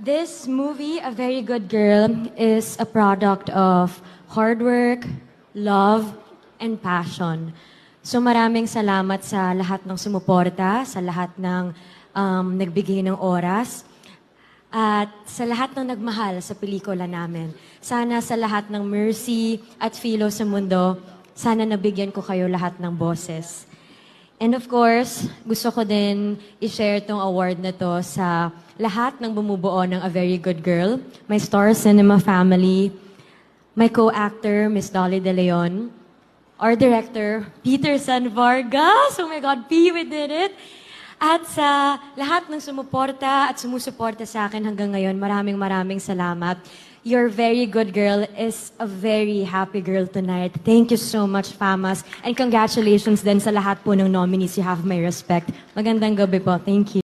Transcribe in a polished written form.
This movie, A Very Good Girl, is a product of hard work, love, and passion. So maraming salamat sa lahat ng sumuporta, sa lahat ng nagbigay ng oras, at sa lahat ng nagmahal sa pelikula namin. Sana sa lahat ng mercy at philo sa mundo, sana nabigyan ko kayo lahat ng boses. And of course, gusto ko din i-share tong award na to sa lahat ng bumubuo ng A Very Good Girl, my Star Cinema family, my co-actor, Miss Dolly De Leon, our director, Peter San Vargas. Oh my God, P, we did it! At sa lahat ng sumuporta at sumusuporta sa akin hanggang ngayon, maraming salamat. Your Very Good Girl is a very happy girl tonight. Thank you so much, Famas. And congratulations din sa lahat po ng nominees. You have my respect. Magandang gabi po. Thank you.